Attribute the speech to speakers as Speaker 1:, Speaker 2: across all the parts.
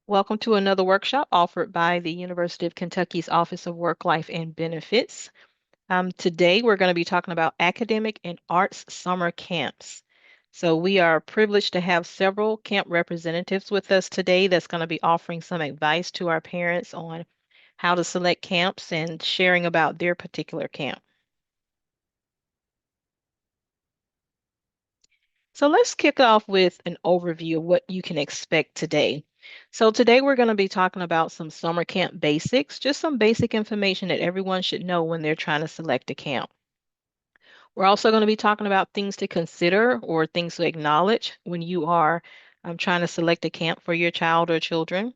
Speaker 1: Welcome to another workshop offered by the University of Kentucky's Office of Work, Life, and Benefits. Today, we're going to be talking about academic and arts summer camps. So, we are privileged to have several camp representatives with us today that's going to be offering some advice to our parents on how to select camps and sharing about their particular camp. So let's kick off with an overview of what you can expect today. So today we're going to be talking about some summer camp basics, just some basic information that everyone should know when they're trying to select a camp. We're also going to be talking about things to consider or things to acknowledge when you are trying to select a camp for your child or children.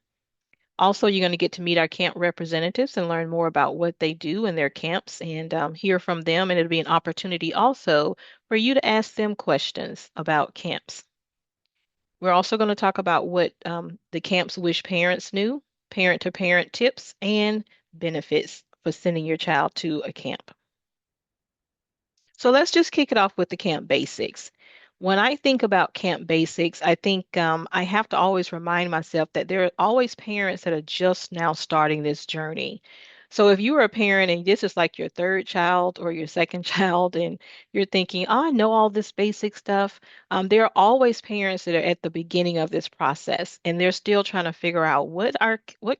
Speaker 1: Also, you're going to get to meet our camp representatives and learn more about what they do in their camps and hear from them. And it'll be an opportunity also for you to ask them questions about camps. We're also going to talk about what the camps wish parents knew, parent to parent tips, and benefits for sending your child to a camp. So let's just kick it off with the camp basics. When I think about camp basics, I think I have to always remind myself that there are always parents that are just now starting this journey. So if you are a parent and this is like your third child or your second child, and you're thinking, oh, I know all this basic stuff, there are always parents that are at the beginning of this process and they're still trying to figure out what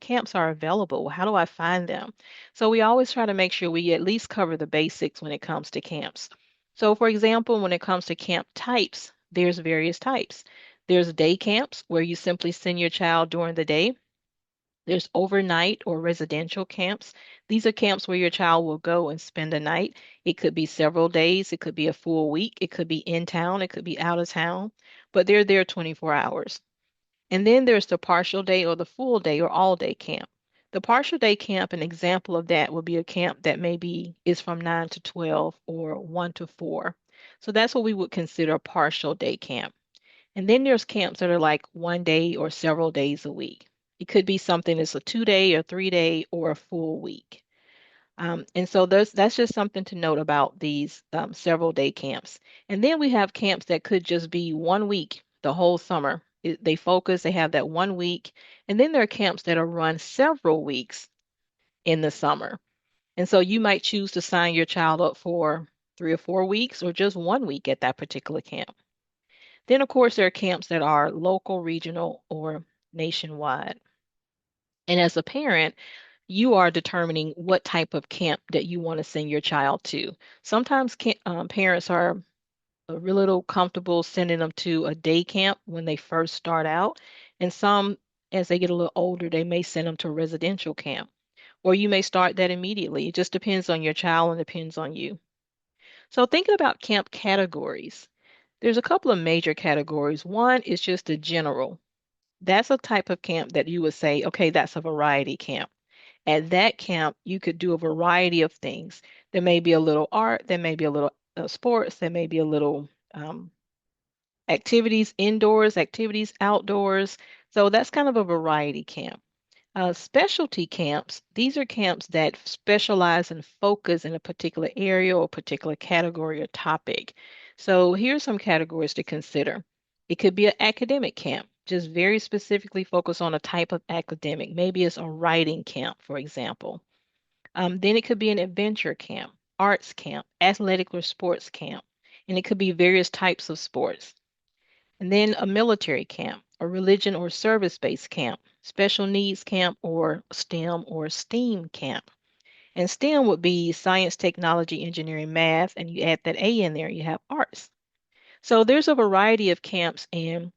Speaker 1: camps are available. How do I find them? So we always try to make sure we at least cover the basics when it comes to camps. So for example, when it comes to camp types, there's various types. There's day camps where you simply send your child during the day. There's overnight or residential camps. These are camps where your child will go and spend a night. It could be several days, it could be a full week, it could be in town, it could be out of town, but they're there 24 hours. And then there's the partial day or the full day or all day camp. The partial day camp, an example of that would be a camp that maybe is from 9 to 12 or 1 to 4. So that's what we would consider a partial day camp. And then there's camps that are like 1 day or several days a week. It could be something that's a 2 day or 3 day or a full week. And so that's just something to note about these several day camps. And then we have camps that could just be 1 week, the whole summer. They focus, they have that 1 week. And then there are camps that are run several weeks in the summer. And so you might choose to sign your child up for 3 or 4 weeks or just 1 week at that particular camp. Then, of course, there are camps that are local, regional, or nationwide. And as a parent, you are determining what type of camp that you want to send your child to. Sometimes parents are a little comfortable sending them to a day camp when they first start out, and some, as they get a little older, they may send them to a residential camp, or you may start that immediately. It just depends on your child and depends on you. So, thinking about camp categories, there's a couple of major categories. One is just the general. That's a type of camp that you would say, okay, that's a variety camp. At that camp, you could do a variety of things. There may be a little art, there may be a little sports, there may be a little activities indoors, activities outdoors. So that's kind of a variety camp. Specialty camps, these are camps that specialize and focus in a particular area or particular category or topic. So here's some categories to consider. It could be an academic camp, just very specifically focus on a type of academic. Maybe it's a writing camp, for example. Then it could be an adventure camp, arts camp, athletic or sports camp, and it could be various types of sports. And then a military camp, a religion or service-based camp, special needs camp, or STEM or STEAM camp. And STEM would be science, technology, engineering, math, and you add that A in there, you have arts. So there's a variety of camps, and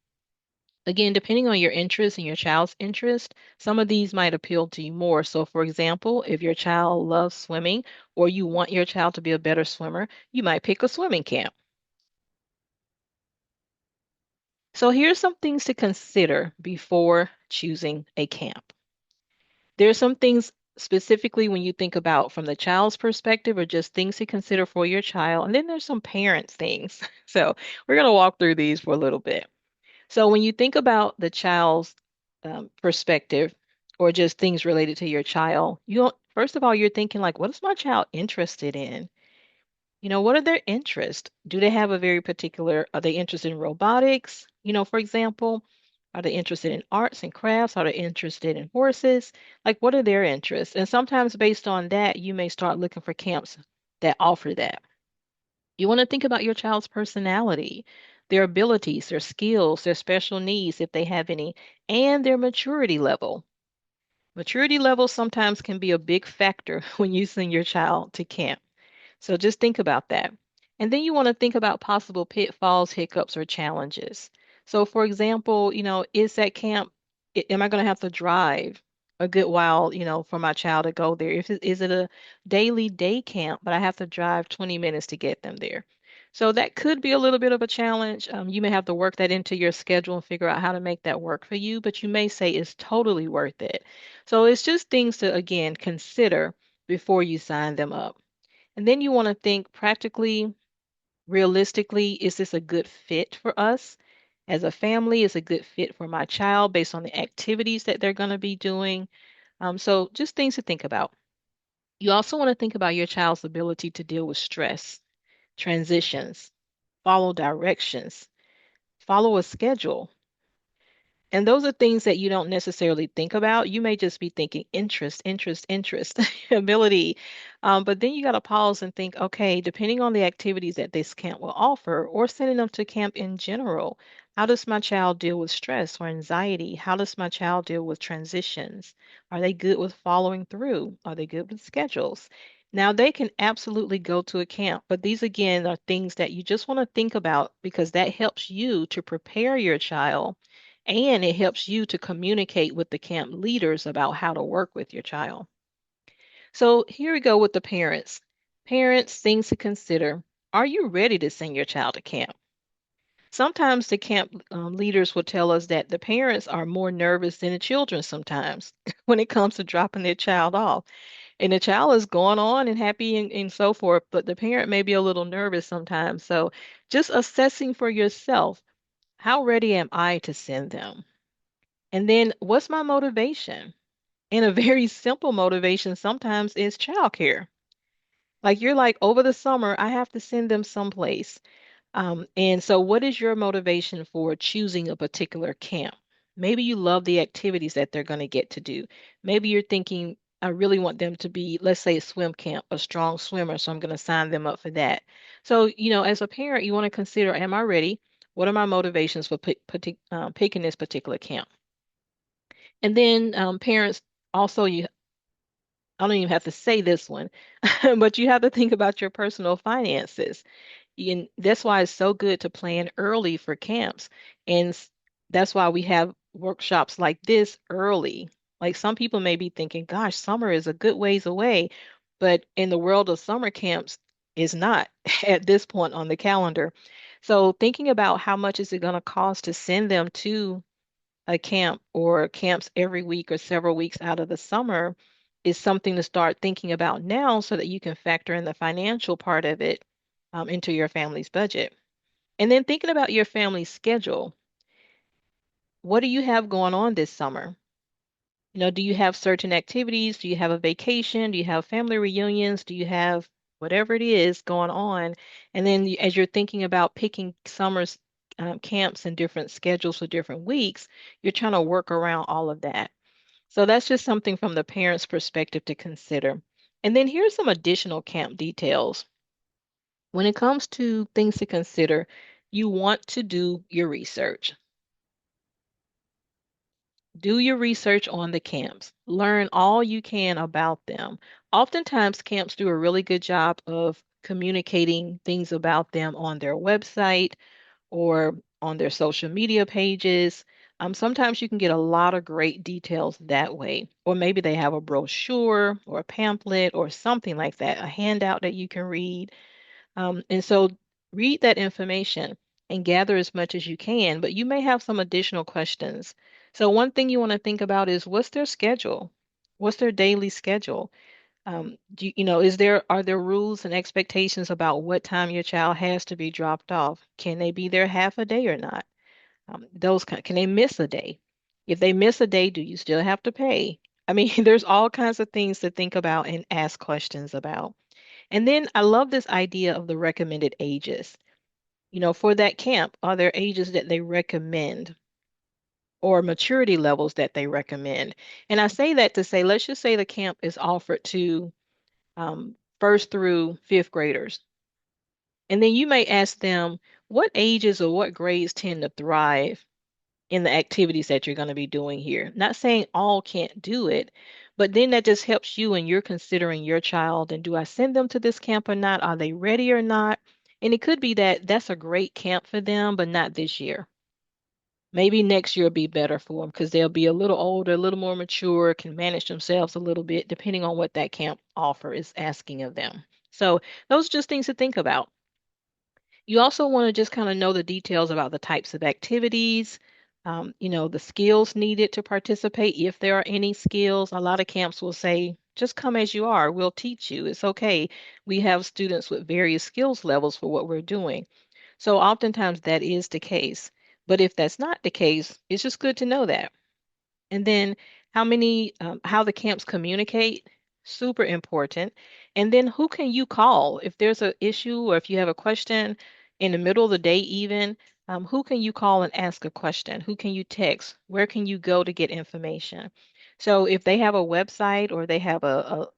Speaker 1: again, depending on your interest and your child's interest, some of these might appeal to you more. So, for example, if your child loves swimming or you want your child to be a better swimmer, you might pick a swimming camp. So, here's some things to consider before choosing a camp. There's some things specifically when you think about from the child's perspective or just things to consider for your child. And then there's some parent things. So, we're going to walk through these for a little bit. So when you think about the child's perspective or just things related to your child, you don't, first of all, you're thinking like, what is my child interested in? What are their interests? Do they have a very particular, are they interested in robotics? For example, Are they interested in arts and crafts? Are they interested in horses? Like, what are their interests? And sometimes based on that, you may start looking for camps that offer that. You want to think about your child's personality, their abilities, their skills, their special needs, if they have any, and their maturity level. Maturity level sometimes can be a big factor when you send your child to camp. So just think about that. And then you want to think about possible pitfalls, hiccups, or challenges. So, for example, is that camp, am I going to have to drive a good while, for my child to go there? Is it a daily day camp, but I have to drive 20 minutes to get them there? So that could be a little bit of a challenge. You may have to work that into your schedule and figure out how to make that work for you, but you may say it's totally worth it. So it's just things to, again, consider before you sign them up. And then you want to think practically, realistically, is this a good fit for us as a family? Is a good fit for my child based on the activities that they're going to be doing? So just things to think about. You also want to think about your child's ability to deal with stress, transitions, follow directions, follow a schedule. And those are things that you don't necessarily think about. You may just be thinking interest, ability. But then you got to pause and think, okay, depending on the activities that this camp will offer, or sending them to camp in general, how does my child deal with stress or anxiety? How does my child deal with transitions? Are they good with following through? Are they good with schedules? Now, they can absolutely go to a camp, but these again are things that you just want to think about because that helps you to prepare your child and it helps you to communicate with the camp leaders about how to work with your child. So here we go with the parents. Parents, things to consider. Are you ready to send your child to camp? Sometimes the camp leaders will tell us that the parents are more nervous than the children sometimes when it comes to dropping their child off. And the child is going on and happy and so forth, but the parent may be a little nervous sometimes. So just assessing for yourself, how ready am I to send them? And then what's my motivation? And a very simple motivation sometimes is childcare. Like you're like, over the summer, I have to send them someplace. And so, what is your motivation for choosing a particular camp? Maybe you love the activities that they're going to get to do. Maybe you're thinking, I really want them to be, let's say, a swim camp, a strong swimmer, so I'm going to sign them up for that. So, as a parent, you want to consider, am I ready? What are my motivations for picking this particular camp? And then parents also, I don't even have to say this one, but you have to think about your personal finances. And that's why it's so good to plan early for camps. And that's why we have workshops like this early. Like some people may be thinking, gosh, summer is a good ways away. But in the world of summer camps, is not at this point on the calendar. So thinking about how much is it going to cost to send them to a camp or camps every week or several weeks out of the summer is something to start thinking about now so that you can factor in the financial part of it into your family's budget. And then thinking about your family's schedule. What do you have going on this summer? Do you have certain activities? Do you have a vacation? Do you have family reunions? Do you have whatever it is going on? And then as you're thinking about picking summer's camps and different schedules for different weeks, you're trying to work around all of that. So that's just something from the parent's perspective to consider. And then here's some additional camp details. When it comes to things to consider, you want to do your research. Do your research on the camps. Learn all you can about them. Oftentimes, camps do a really good job of communicating things about them on their website or on their social media pages. Sometimes you can get a lot of great details that way. Or maybe they have a brochure or a pamphlet or something like that, a handout that you can read. And so read that information and gather as much as you can, but you may have some additional questions. So one thing you want to think about is what's their schedule? What's their daily schedule? Are there rules and expectations about what time your child has to be dropped off? Can they be there half a day or not? Can they miss a day? If they miss a day, do you still have to pay? I mean, there's all kinds of things to think about and ask questions about. And then I love this idea of the recommended ages. For that camp, are there ages that they recommend? or maturity levels that they recommend. And I say that to say, let's just say the camp is offered to first through fifth graders. And then you may ask them what ages or what grades tend to thrive in the activities that you're going to be doing here. Not saying all can't do it, but then that just helps you when you're considering your child and do I send them to this camp or not? Are they ready or not? And it could be that that's a great camp for them, but not this year. Maybe next year will be better for them because they'll be a little older, a little more mature, can manage themselves a little bit, depending on what that camp offer is asking of them. So those are just things to think about. You also want to just kind of know the details about the types of activities, the skills needed to participate, if there are any skills. A lot of camps will say, just come as you are. We'll teach you. It's okay. We have students with various skills levels for what we're doing. So oftentimes that is the case. But if that's not the case, it's just good to know that. And then how the camps communicate, super important. And then who can you call if there's an issue or if you have a question in the middle of the day, even, who can you call and ask a question? Who can you text? Where can you go to get information? So if they have a website or they have a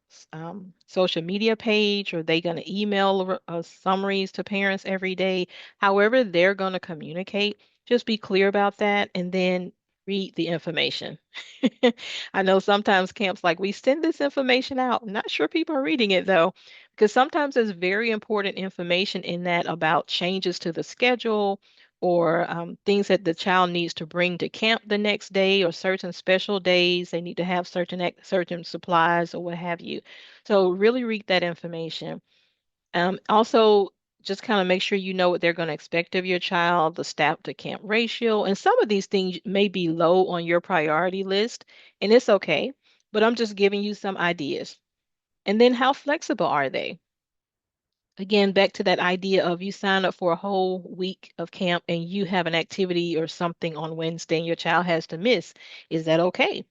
Speaker 1: social media page or they going to email summaries to parents every day, however they're going to communicate, just be clear about that and then read the information. I know sometimes camps like we send this information out. I'm not sure people are reading it though, because sometimes there's very important information in that about changes to the schedule or things that the child needs to bring to camp the next day or certain special days. They need to have certain supplies or what have you. So really read that information. Also, just kind of make sure you know what they're going to expect of your child, the staff to camp ratio, and some of these things may be low on your priority list, and it's okay, but I'm just giving you some ideas. And then how flexible are they? Again, back to that idea of you sign up for a whole week of camp and you have an activity or something on Wednesday and your child has to miss. Is that okay?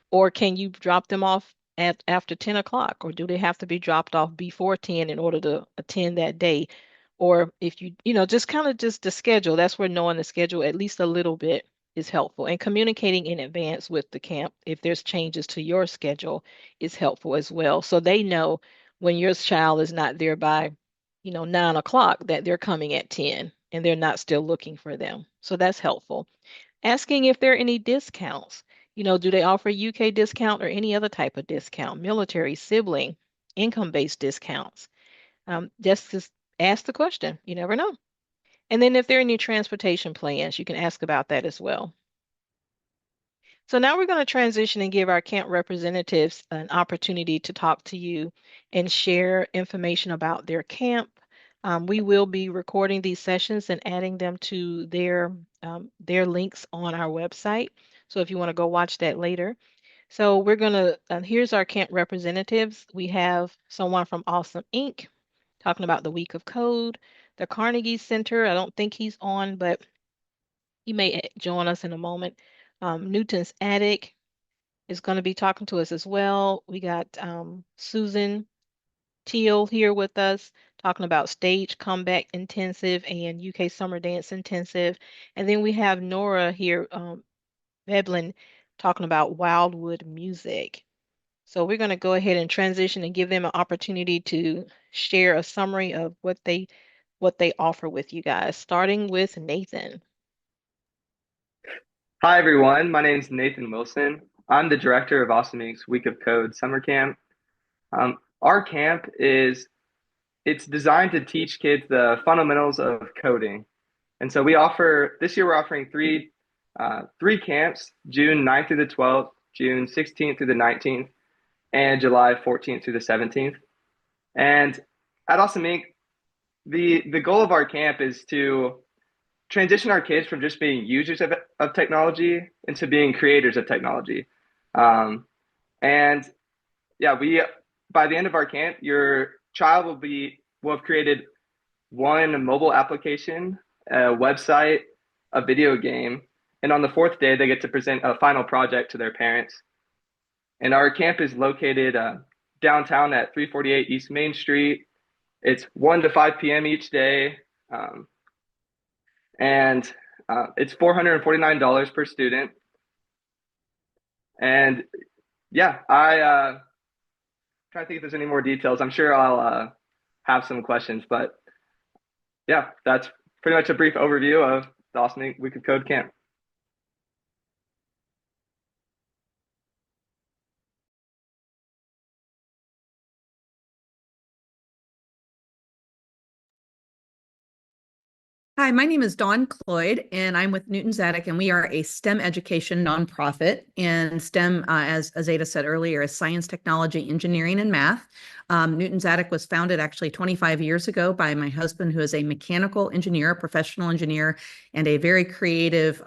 Speaker 1: Or can you drop them off at after 10 o'clock? Or do they have to be dropped off before 10 in order to attend that day? Or if just kind of just the schedule, that's where knowing the schedule at least a little bit is helpful. And communicating in advance with the camp if there's changes to your schedule is helpful as well. So they know when your child is not there by, 9 o'clock that they're coming at 10 and they're not still looking for them. So that's helpful. Asking if there are any discounts. Do they offer UK discount or any other type of discount, military, sibling, income-based discounts? Just ask the question. You never know. And then if there are any transportation plans, you can ask about that as well. So now we're going to transition and give our camp representatives an opportunity to talk to you and share information about their camp. We will be recording these sessions and adding them to their links on our website. So if you want to go watch that later. So we're going to, here's our camp representatives. We have someone from Awesome Inc. talking about the Week of Code, the Carnegie Center. I don't think he's on, but he may join us in a moment. Newton's Attic is going to be talking to us as well. We got Susan Teal here with us talking about Stage Comeback Intensive and UK Summer Dance Intensive. And then we have Nora here, Veblen, talking about Wildwood Music. So we're going to go ahead and transition and give them an opportunity to share a summary of what they offer with you guys, starting with Nathan.
Speaker 2: Hi, everyone. My name is Nathan Wilson. I'm the director of Awesome Inc.'s Week of Code Summer Camp. Our camp it's designed to teach kids the fundamentals of coding. And so this year we're offering three camps, June 9th through the 12th, June 16th through the 19th, and July 14th through the 17th. And at Awesome Inc., the goal of our camp is to transition our kids from just being users of technology into being creators of technology. Um, and yeah, we by the end of our camp, your child will have created one mobile application, a website, a video game, and on the fourth day, they get to present a final project to their parents. And our camp is located downtown at 348 East Main Street. It's 1 to 5 p.m. each day. Um, and It's $449 per student. And yeah, I trying to think if there's any more details. I'm sure I'll have some questions, but yeah, that's pretty much a brief overview of the Awesome Week of Code camp.
Speaker 3: Hi, my name is Dawn Cloyd, and I'm with Newton Zadig, and we are a STEM education nonprofit. And STEM, as Azeta said earlier, is science, technology, engineering, and math. Newton Zadig was founded actually 25 years ago by my husband, who is a mechanical engineer, a professional engineer, and a very creative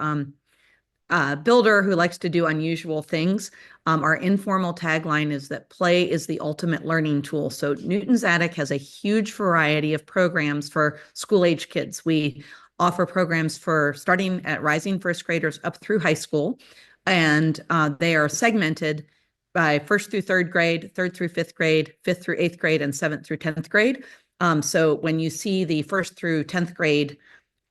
Speaker 3: builder who likes to do unusual things. Our informal tagline is that play is the ultimate learning tool. So Newton Zadig has a huge variety of programs for school-age kids. We offer programs for starting at rising first graders up through high school, and they are segmented by first through third grade, third through fifth grade, fifth through eighth grade, and seventh through 10th grade. So when you see the first through 10th grade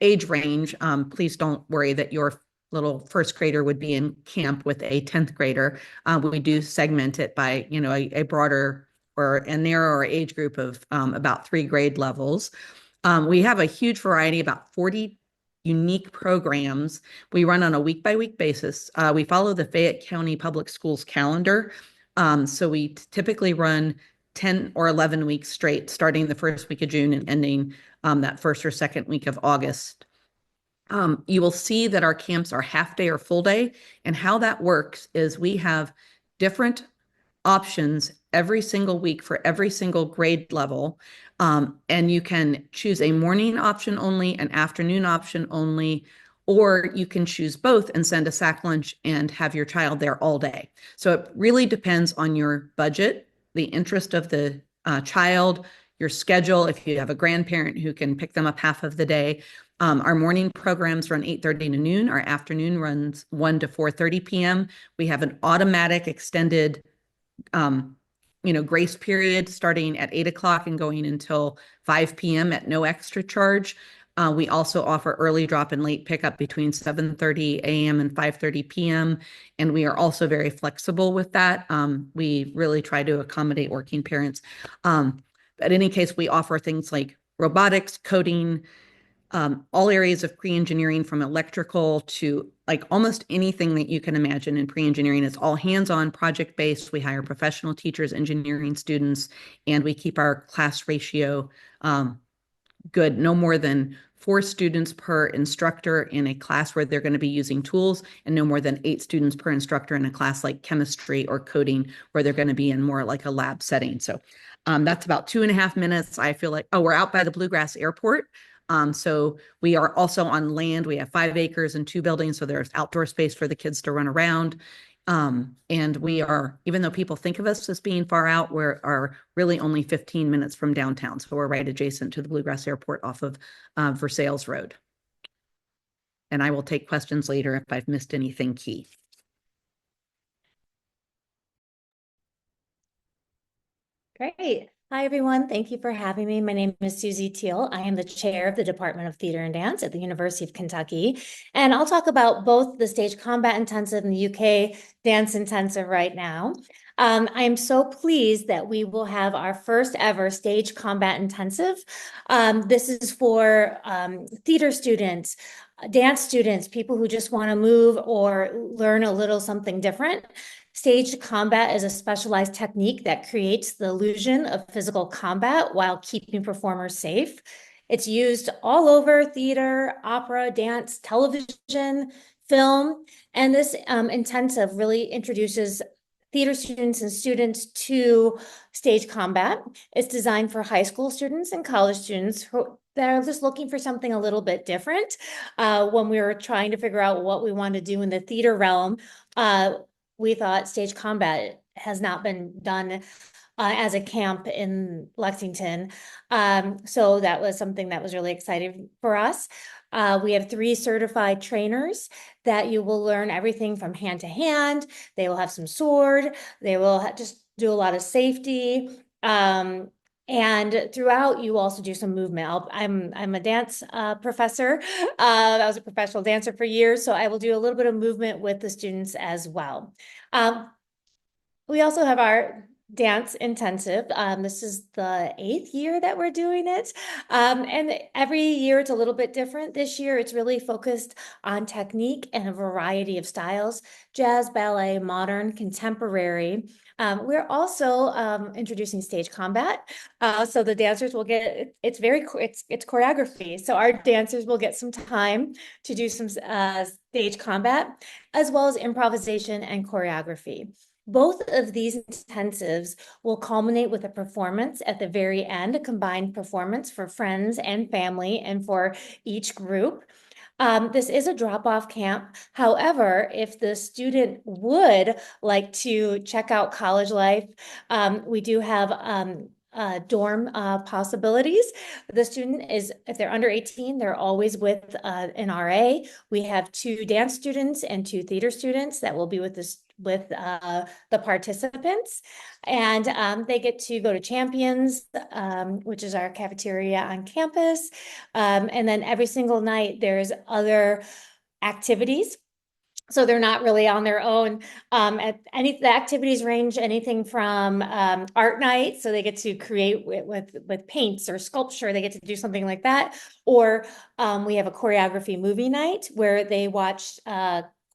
Speaker 3: age range, please don't worry that your little first grader would be in camp with a 10th grader. We do segment it by, a broader or a narrower age group of about 3 grade levels. We have a huge variety, about 40 unique programs. We run on a week-by-week basis. We follow the Fayette County Public Schools calendar. So we typically run 10 or 11 weeks straight, starting the first week of June and ending that first or second week of August. You will see that our camps are half day or full day. And how that works is we have different options every single week for every single grade level. And you can choose a morning option only, an afternoon option only, or you can choose both and send a sack lunch and have your child there all day. So it really depends on your budget, the interest of the child, your schedule, if you have a grandparent who can pick them up half of the day. Our morning programs run 8:30 to noon. Our afternoon runs 1 to 4:30 p.m. We have an automatic extended grace period starting at 8 o'clock and going until 5 p.m. at no extra charge. We also offer early drop and late pickup between 7:30 a.m. and 5:30 p.m. And we are also very flexible with that. We really try to accommodate working parents. In any case, we offer things like robotics, coding, all areas of pre-engineering, from electrical to like almost anything that you can imagine in pre-engineering. It's all hands-on, project-based. We hire professional teachers, engineering students, and we keep our class ratio good. No more than 4 students per instructor in a class where they're going to be using tools, and no more than 8 students per instructor in a class like chemistry or coding where they're going to be in more like a lab setting. So that's about 2.5 minutes. I feel like, we're out by the Bluegrass Airport. So we are also on land. We have 5 acres and 2 buildings, so there's outdoor space for the kids to run around. And we are, even though people think of us as being far out, we are really only 15 minutes from downtown. So we're right adjacent to the Bluegrass Airport off of Versailles Road. And I will take questions later if I've missed anything key.
Speaker 4: Great. Hi, everyone. Thank you for having me. My name is Susie Teal. I am the chair of the Department of Theater and Dance at the University of Kentucky. And I'll talk about both the Stage Combat Intensive and the UK Dance Intensive right now. I am so pleased that we will have our first ever Stage Combat Intensive. This is for theater students, dance students, people who just want to move or learn a little something different. Staged combat is a specialized technique that creates the illusion of physical combat while keeping performers safe. It's used all over theater, opera, dance, television, film, and this intensive really introduces theater students and students to stage combat. It's designed for high school students and college students that are just looking for something a little bit different. When we were trying to figure out what we want to do in the theater realm, we thought stage combat has not been done as a camp in Lexington. So that was something that was really exciting for us. We have 3 certified trainers that you will learn everything from hand to hand. They will have some sword. They will just do a lot of safety. And throughout, you also do some movement. I'm a dance professor. I was a professional dancer for years, so I will do a little bit of movement with the students as well. We also have our dance intensive. This is the 8th year that we're doing it. And every year it's a little bit different. This year it's really focused on technique and a variety of styles: jazz, ballet, modern, contemporary. We're also introducing stage combat. So the dancers will get, it's choreography. So our dancers will get some time to do some stage combat, as well as improvisation and choreography. Both of these intensives will culminate with a performance at the very end, a combined performance for friends and family and for each group. This is a drop-off camp. However, if the student would like to check out college life, we do have dorm possibilities. The student is, if they're under 18, they're always with an RA. We have 2 dance students and 2 theater students that will be with the participants, and they get to go to Champions, which is our cafeteria on campus, and then every single night there's other activities. So they're not really on their own. The activities range anything from art night, so they get to create with paints or sculpture. They get to do something like that, or we have a choreography movie night where they watch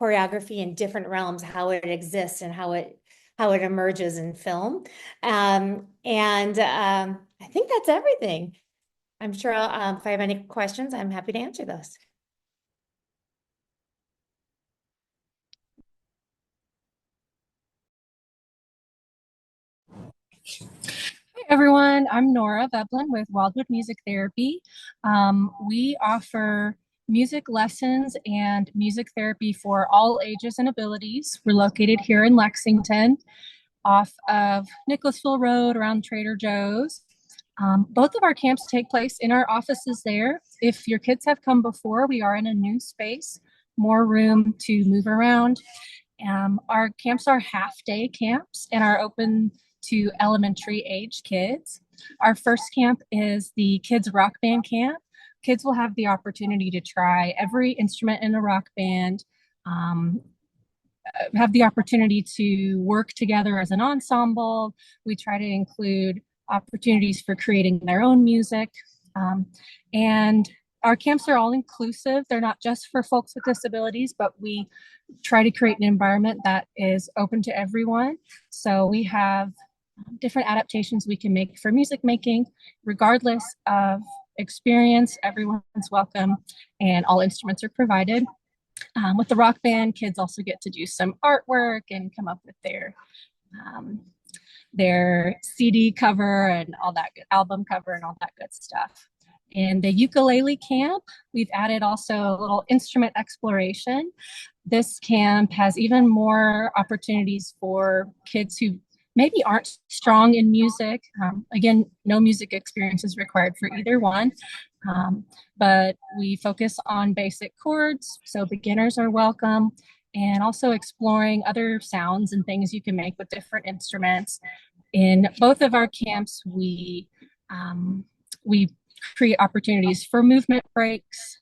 Speaker 4: choreography in different realms, how it exists and how it emerges in film. I think that's everything. I'm sure if I have any questions, I'm happy to answer those.
Speaker 5: Hi everyone, I'm Nora Veblen with Wildwood Music Therapy. We offer music lessons and music therapy for all ages and abilities. We're located here in Lexington off of Nicholasville Road around Trader Joe's. Both of our camps take place in our offices there. If your kids have come before, we are in a new space, more room to move around. Our camps are half-day camps and are open to elementary age kids. Our first camp is the Kids Rock Band Camp. Kids will have the opportunity to try every instrument in a rock band, have the opportunity to work together as an ensemble. We try to include opportunities for creating their own music. And our camps are all inclusive. They're not just for folks with disabilities, but we try to create an environment that is open to everyone. So we have different adaptations we can make for music making, regardless of experience. Everyone's welcome and all instruments are provided. With the rock band, kids also get to do some artwork and come up with their CD cover and all that good album cover and all that good stuff. In the ukulele camp, we've added also a little instrument exploration. This camp has even more opportunities for kids who maybe aren't strong in music. Again, no music experience is required for either one, but we focus on basic chords, so beginners are welcome, and also exploring other sounds and things you can make with different instruments. In both of our camps, we create opportunities for movement breaks.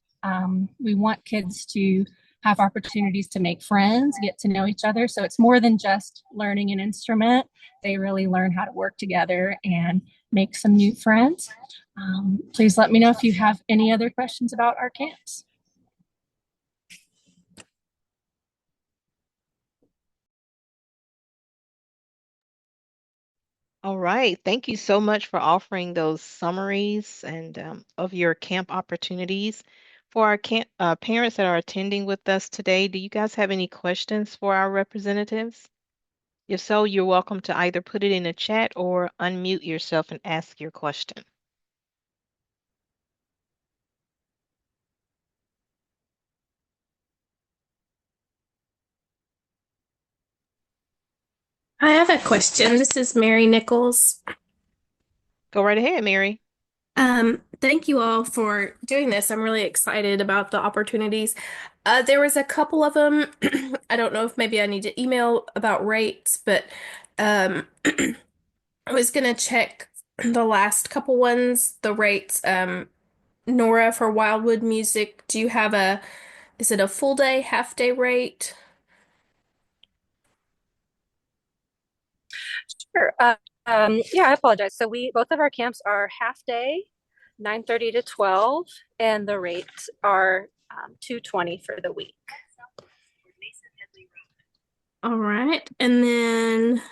Speaker 5: We want kids to have opportunities to make friends, get to know each other. So it's more than just learning an instrument. They really learn how to work together and make some new friends. Please let me know if you have any other questions about our camps.
Speaker 1: All right. Thank you so much for offering those summaries and of your camp opportunities. For our parents that are attending with us today, do you guys have any questions for our representatives? If so, you're welcome to either put it in the chat or unmute yourself and ask your question.
Speaker 6: I have a question. This is Mary Nichols.
Speaker 1: Go right ahead, Mary.
Speaker 6: Thank you all for doing this. I'm really excited about the opportunities. There was a couple of them. I don't know if maybe I need to email about rates, but I was going to check the last couple ones, the rates. Nora, for Wildwood Music, do you have is it a full day, half day rate?
Speaker 5: Sure. Yeah, I apologize. So both of our camps are half day, 9:30 to 12, and the rates are 220 for the week.
Speaker 6: All right. And then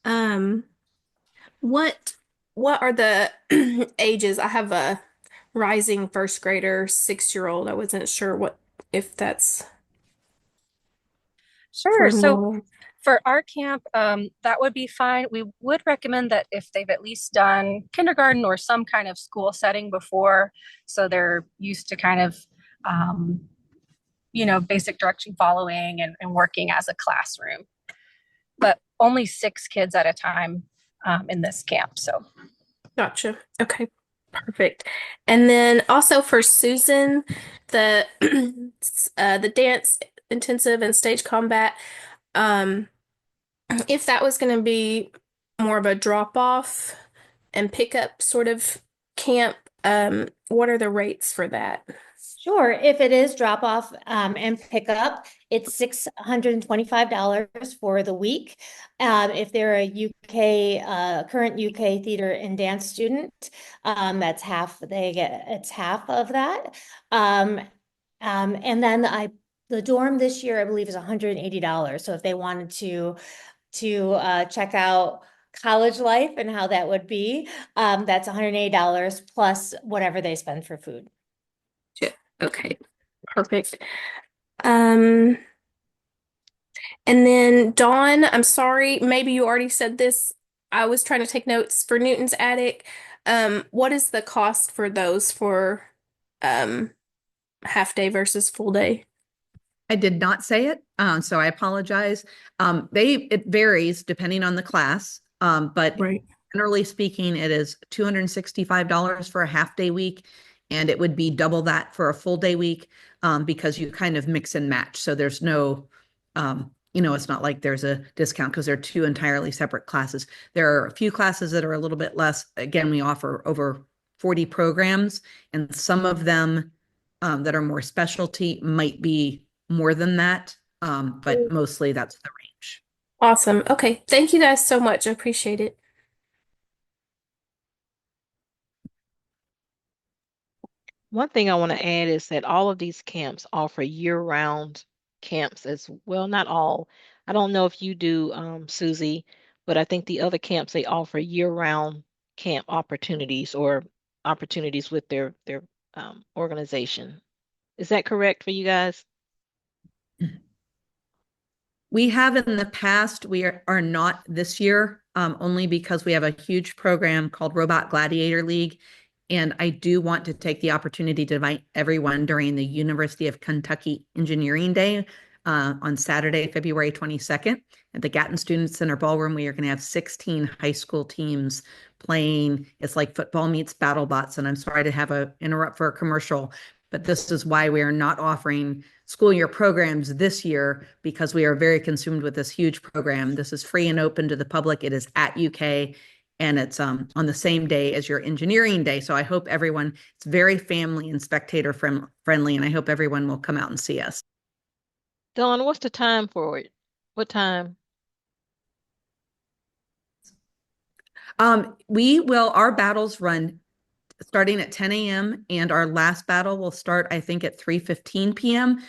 Speaker 6: um what what are the ages? I have a rising first grader, 6-year-old. I wasn't sure if that's
Speaker 5: Sure.
Speaker 6: for
Speaker 5: So
Speaker 6: Nora.
Speaker 5: for our camp, that would be fine. We would recommend that if they've at least done kindergarten or some kind of school setting before, so they're used to kind of, um, basic direction following and working as a classroom. But only 6 kids at a time in this camp. So
Speaker 6: Gotcha. Okay. Perfect. And then also for Susan, the the dance intensive and stage combat, um, if that was going to be more of a drop off and pick up sort of camp, what are the rates for that?
Speaker 4: Sure. If it is drop off and pick up, it's $625 for the week. If they're a UK current UK theater and dance student, that's half. It's half of that. And then the dorm this year, I believe, is $180. So if they wanted to check out college life and how that would be, that's $180 plus whatever they spend for food.
Speaker 6: Okay, perfect. Um, and then Dawn, I'm sorry, maybe you already said this. I was trying to take notes for Newton's Attic. What is the cost for those for um half day versus full day?
Speaker 3: I did not say it, so I apologize. It varies depending on the class, but
Speaker 6: Right.
Speaker 3: generally speaking, it is $265 for a half day week, and it would be double that for a full day week, because you kind of mix and match. So there's no, it's not like there's a discount because they're two entirely separate classes. There are a few classes that are a little bit less. Again, we offer over 40 programs, and some of them that are more specialty might be more than that, but mostly that's the range.
Speaker 6: Awesome. Okay. Thank you guys so much. I appreciate it.
Speaker 1: One thing I want to add is that all of these camps offer year-round camps as well. Not all. I don't know if you do, Susie, but I think the other camps they offer year-round camp opportunities or opportunities with their organization. Is that correct for you guys?
Speaker 3: We have in the past, we are not this year, only because we have a huge program called Robot Gladiator League. And I do want to take the opportunity to invite everyone during the University of Kentucky Engineering Day on Saturday, February 22nd at the Gatton Student Center Ballroom. We are going to have 16 high school teams playing. It's like football meets BattleBots. And I'm sorry to have a interrupt for a commercial, but this is why we are not offering school year programs this year, because we are very consumed with this huge program. This is free and open to the public. It is at UK, and it's on the same day as your engineering day. So I hope everyone, it's very family and spectator friendly, and I hope everyone will come out and see us.
Speaker 1: Dawn, what's the time for it? What time?
Speaker 3: Our battles run starting at 10 a.m. and our last battle will start, I think, at 3:15 p.m.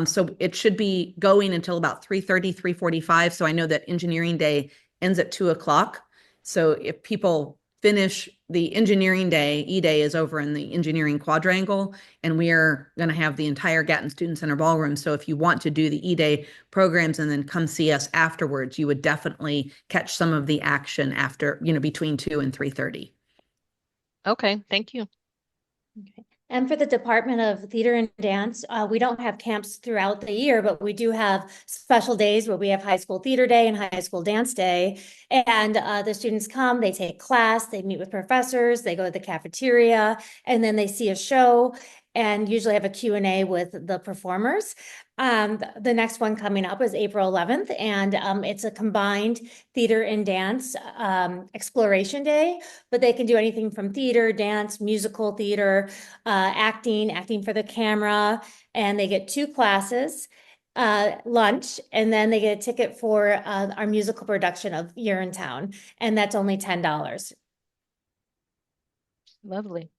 Speaker 3: So it should be going until about 3:30, 3:45. So I know that engineering day ends at 2 o'clock. So if people finish the engineering day, E-Day is over in the engineering quadrangle, and we are going to have the entire Gatton Student Center ballroom. So if you want to do the E-Day programs and then come see us afterwards, you would definitely catch some of the action after, between 2 and 3:30.
Speaker 1: Okay, thank you.
Speaker 4: Okay. And for the Department of Theater and Dance, we don't have camps throughout the year, but we do have special days where we have High School Theater Day and High School Dance Day. And the students come, they take class, they meet with professors, they go to the cafeteria, and then they see a show. and usually have a Q&A with the performers. The next one coming up is April 11th, and it's a combined theater and dance exploration day, but they can do anything from theater, dance, musical theater, acting for the camera, and they get 2 classes, lunch, and then they get a ticket for our musical production of Urinetown, and that's only $10.
Speaker 1: Lovely.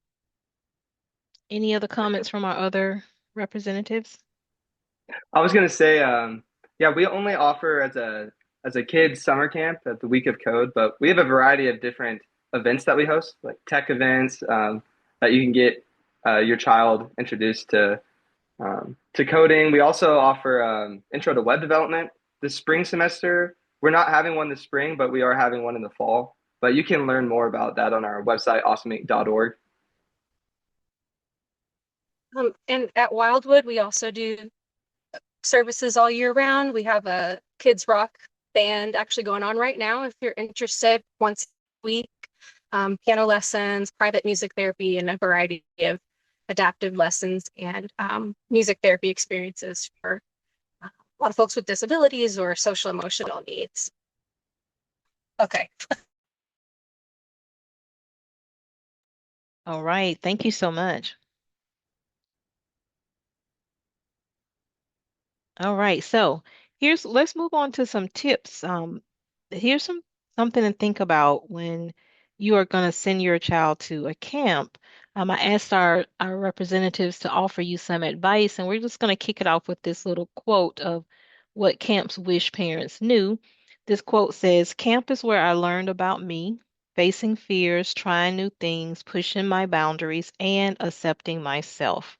Speaker 1: Any other comments from our other representatives?
Speaker 2: I was gonna say, yeah, we only offer as a kids summer camp at the Week of Code, but we have a variety of different events that we host, like tech events, that you can get your child introduced to coding. We also offer intro to web development this spring semester. We're not having one this spring, but we are having one in the fall. But you can learn more about that on our website, awesomeinc.org.
Speaker 7: And at Wildwood, we also do services all year round. We have a kids rock band actually going on right now. If you're interested, once a week, piano lessons, private music therapy, and a variety of adaptive lessons and music therapy experiences for a lot of folks with disabilities or social emotional needs. Okay.
Speaker 1: All right, thank you so much. All right, so let's move on to some tips. Here's something to think about when you are going to send your child to a camp. I asked our representatives to offer you some advice, and we're just going to kick it off with this little quote of what camps wish parents knew. This quote says, "Camp is where I learned about me, facing fears, trying new things, pushing my boundaries, and accepting myself."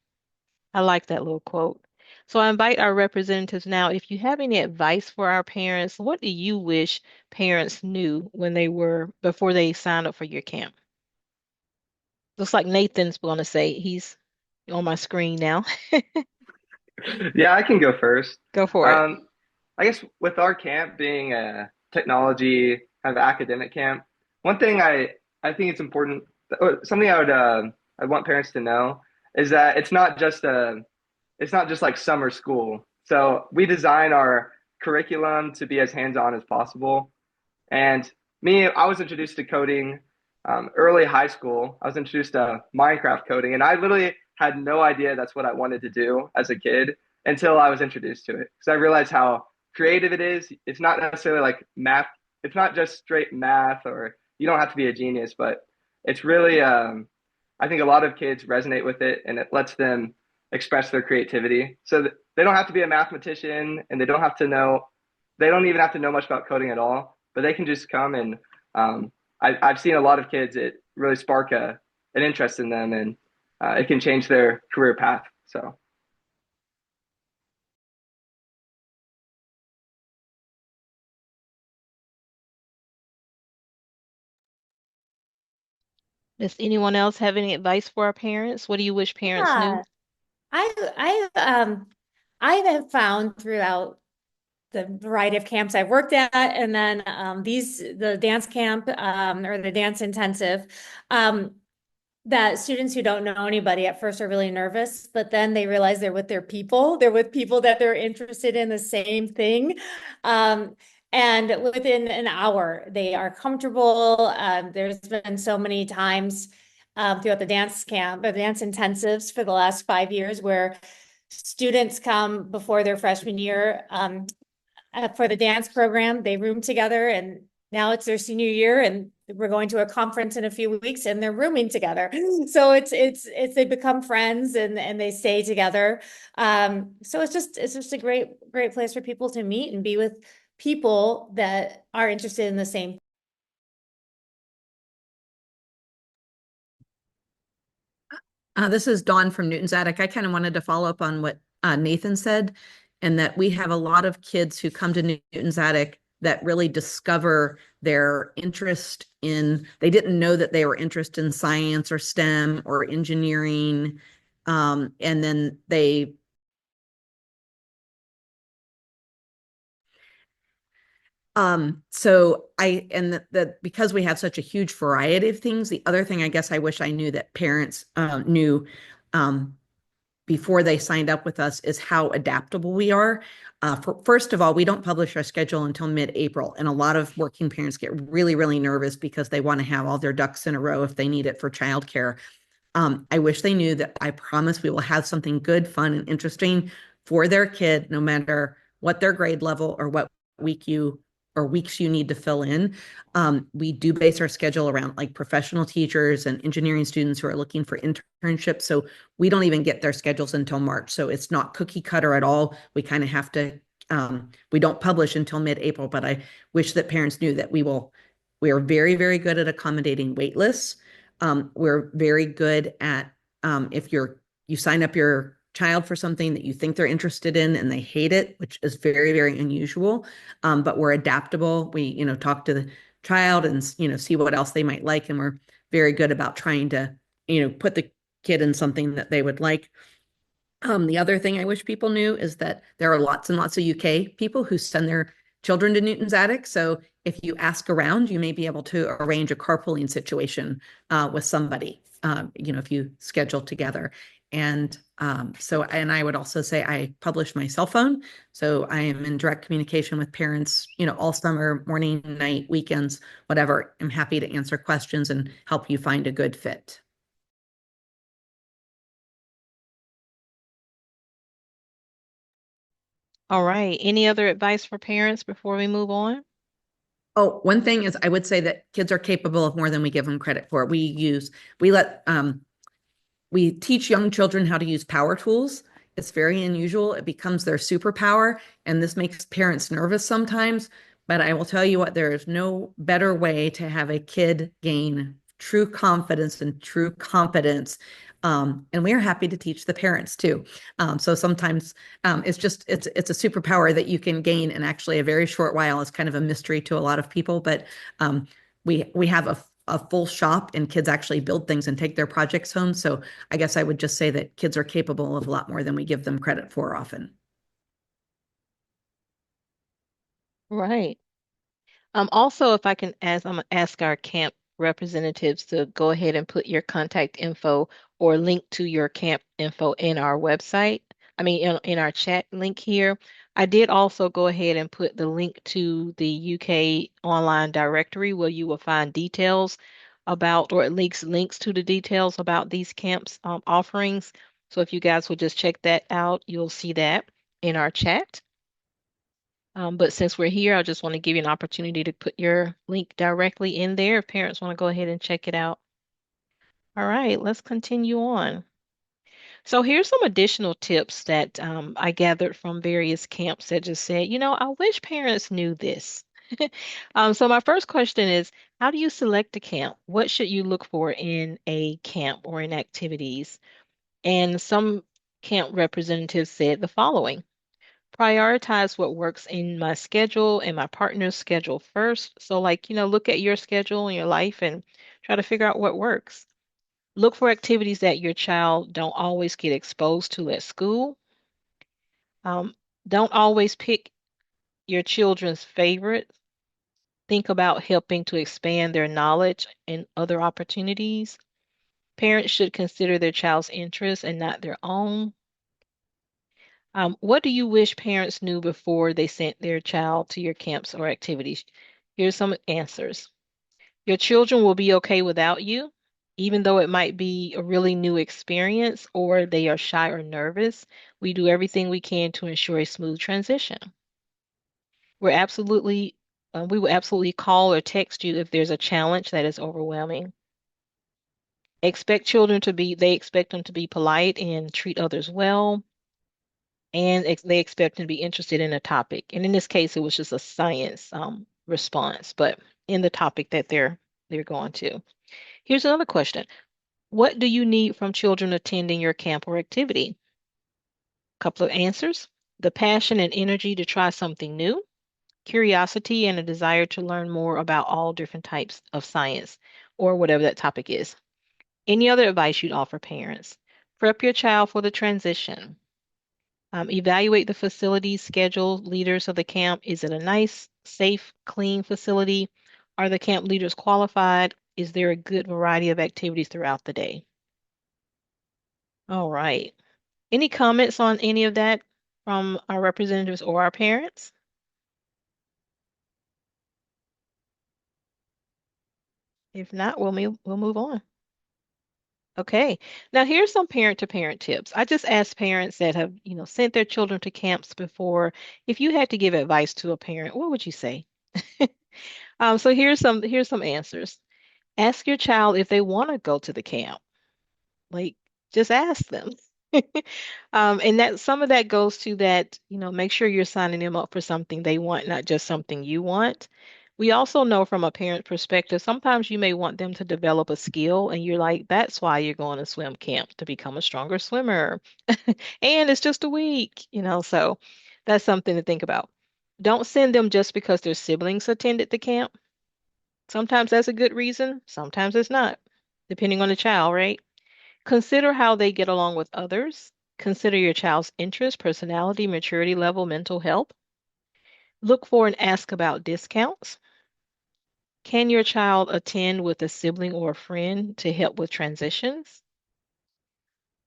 Speaker 1: I like that little quote. So I invite our representatives now, if you have any advice for our parents, what do you wish parents knew before they signed up for your camp? Looks like Nathan's going to say, he's on my screen now.
Speaker 2: Yeah, I can go first.
Speaker 1: Go for it.
Speaker 2: I guess with our camp being a technology kind of academic camp, one thing I think it's important, or something I want parents to know is that it's not just like summer school. So we design our curriculum to be as hands-on as possible. And I was introduced to coding early high school. I was introduced to Minecraft coding, and I literally had no idea that's what I wanted to do as a kid until I was introduced to it. Because I realized how creative it is. It's not necessarily like math. It's not just straight math, or you don't have to be a genius, but it's really, I think a lot of kids resonate with it, and it lets them express their creativity. So that they don't have to be a mathematician, and they don't even have to know much about coding at all, but they can just come and I've seen a lot of kids, it really spark an interest in them, and it can change their career path. So.
Speaker 1: Does anyone else have any advice for our parents? What do you wish parents knew?
Speaker 4: Yeah, I have found throughout the variety of camps I've worked at, and then the dance camp or the dance intensive, that students who don't know anybody at first are really nervous, but then they realize they're with their people. They're with people that they're interested in the same thing. And within an hour, they are comfortable. There's been so many times throughout the dance camp, or the dance intensives for the last 5 years, where students come before their freshman year for the dance program. They room together, and now it's their senior year, and we're going to a conference in a few weeks, and they're rooming together. So it's they become friends, and they stay together. So it's just a great place for people to meet and be with people that are interested in the same.
Speaker 3: This is Dawn from Newton's Attic. I kind of wanted to follow up on what Nathan said, and that we have a lot of kids who come to Newton's Attic that really discover their interest they didn't know that they were interested in science or STEM or engineering. And then because we have such a huge variety of things, the other thing I guess I wish I knew that parents knew, before they signed up with us is how adaptable we are. First of all, we don't publish our schedule until mid-April, and a lot of working parents get really, really nervous because they want to have all their ducks in a row if they need it for childcare. I wish they knew that I promise we will have something good, fun, and interesting for their kid, no matter what their grade level or what week you or weeks you need to fill in. We do base our schedule around like professional teachers and engineering students who are looking for internships. So we don't even get their schedules until March. So it's not cookie cutter at all. We kind of have to, we don't publish until mid-April, but I wish that parents knew that we are very, very good at accommodating wait lists. We're very good at if you sign up your child for something that you think they're interested in and they hate it, which is very, very unusual. But we're adaptable. We, talk to the child and, see what else they might like. And we're very good about trying to, put the kid in something that they would like. The other thing I wish people knew is that there are lots and lots of UK people who send their children to Newton's Attic. So if you ask around, you may be able to arrange a carpooling situation with somebody, if you schedule together. And and I would also say I publish my cell phone. So I am in direct communication with parents, all summer, morning, night, weekends, whatever. I'm happy to answer questions and help you find a good fit.
Speaker 1: All right. Any other advice for parents before we move on?
Speaker 3: Oh, one thing is I would say that kids are capable of more than we give them credit for. We teach young children how to use power tools. It's very unusual. It becomes their superpower, and this makes parents nervous sometimes. But I will tell you what, there is no better way to have a kid gain true confidence and true competence. And we are happy to teach the parents too. So sometimes it's a superpower that you can gain in actually a very short while. It's kind of a mystery to a lot of people, but we have a full shop and kids actually build things and take their projects home. So I guess I would just say that kids are capable of a lot more than we give them credit for often.
Speaker 1: Right. Also, if I can ask, I'm gonna ask our camp representatives to go ahead and put your contact info or link to your camp info in our website. I mean, in our chat link here. I did also go ahead and put the link to the UK online directory where you will find details about, or at least links to the details about these camps offerings. So if you guys would just check that out, you'll see that in our chat. But since we're here, I just want to give you an opportunity to put your link directly in there if parents want to go ahead and check it out. All right, let's continue on. So here's some additional tips that I gathered from various camps that just said, I wish parents knew this. So my first question is, how do you select a camp? What should you look for in a camp or in activities? And some camp representatives said the following. Prioritize what works in my schedule and my partner's schedule first. So, look at your schedule and your life and try to figure out what works. Look for activities that your child don't always get exposed to at school. Um, don't always pick your children's favorites. Think about helping to expand their knowledge and other opportunities. Parents should consider their child's interests and not their own. What do you wish parents knew before they sent their child to your camps or activities? Here's some answers. Your children will be okay without you, even though it might be a really new experience or they are shy or nervous. We do everything we can to ensure a smooth transition. We will absolutely call or text you if there's a challenge that is overwhelming. They expect them to be polite and treat others well. And they expect them to be interested in a topic. And in this case, it was just a science response, but in the topic that they're going to. Here's another question. What do you need from children attending your camp or activity? A couple of answers. The passion and energy to try something new, curiosity and a desire to learn more about all different types of science or whatever that topic is. Any other advice you'd offer parents? Prep your child for the transition. Evaluate the facility schedule, leaders of the camp. Is it a nice, safe, clean facility? Are the camp leaders qualified? Is there a good variety of activities throughout the day? All right. Any comments on any of that from our representatives or our parents? If not, we'll move on. Okay. Now here's some parent-to-parent tips. I just asked parents that have, sent their children to camps before. If you had to give advice to a parent, what would you say? So here's some answers. Ask your child if they want to go to the camp. Like, just ask them. And that some of that goes to that, make sure you're signing them up for something they want, not just something you want. We also know from a parent perspective, sometimes you may want them to develop a skill, and you're like, that's why you're going to swim camp, to become a stronger swimmer. And it's just a week, so that's something to think about. Don't send them just because their siblings attended the camp. Sometimes that's a good reason, sometimes it's not, depending on the child, right? Consider how they get along with others. Consider your child's interest, personality, maturity level, mental health. Look for and ask about discounts. Can your child attend with a sibling or a friend to help with transitions?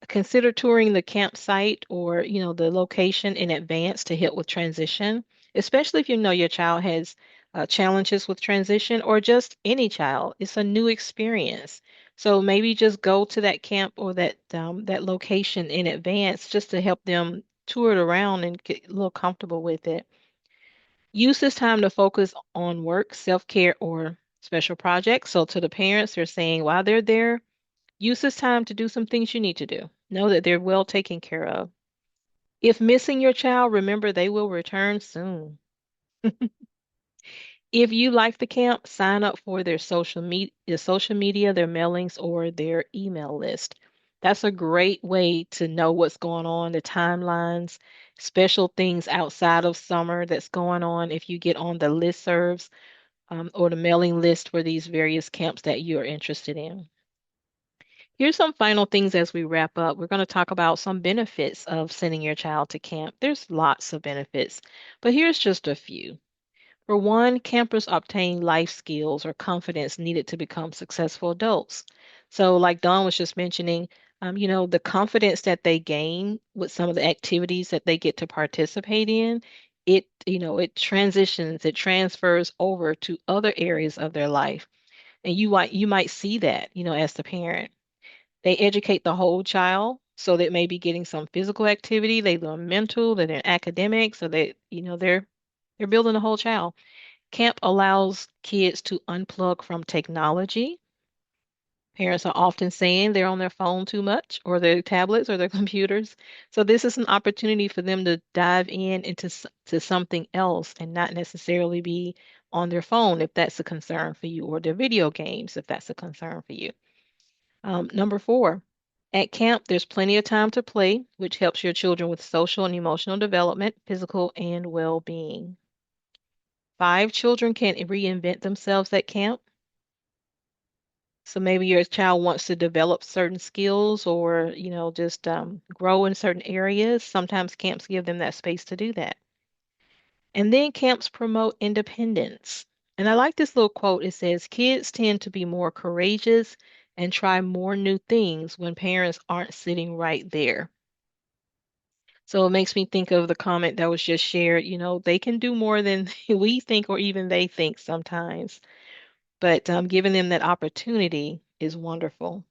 Speaker 1: Consider touring the campsite or, the location in advance to help with transition, especially if you know your child has challenges with transition or just any child. It's a new experience. So maybe just go to that camp or that location in advance just to help them tour it around and get a little comfortable with it. Use this time to focus on work, self-care, or special projects. So to the parents, they're saying while they're there, use this time to do some things you need to do. Know that they're well taken care of. If missing your child, remember they will return soon. If you like the camp, sign up for their social media, their mailings, or their email list. That's a great way to know what's going on, the timelines, special things outside of summer that's going on if you get on the listservs or the mailing list for these various camps that you're interested in. Here's some final things as we wrap up. We're going to talk about some benefits of sending your child to camp. There's lots of benefits, but here's just a few. For one, campers obtain life skills or confidence needed to become successful adults. So, like Dawn was just mentioning, the confidence that they gain with some of the activities that they get to participate in, it transitions, it transfers over to other areas of their life. And you might see that, as the parent. They educate the whole child, so they may be getting some physical activity, they learn mental, they learn academics, so they're building the whole child. Camp allows kids to unplug from technology. Parents are often saying they're on their phone too much, or their tablets, or their computers. So this is an opportunity for them to dive into something else and not necessarily be on their phone if that's a concern for you, or their video games if that's a concern for you. Number four, at camp, there's plenty of time to play, which helps your children with social and emotional development, physical and well-being. Five, children can reinvent themselves at camp. So maybe your child wants to develop certain skills or, just grow in certain areas. Sometimes camps give them that space to do that. And then camps promote independence. And I like this little quote. It says, kids tend to be more courageous and try more new things when parents aren't sitting right there. So it makes me think of the comment that was just shared. They can do more than we think or even they think sometimes. But giving them that opportunity is wonderful.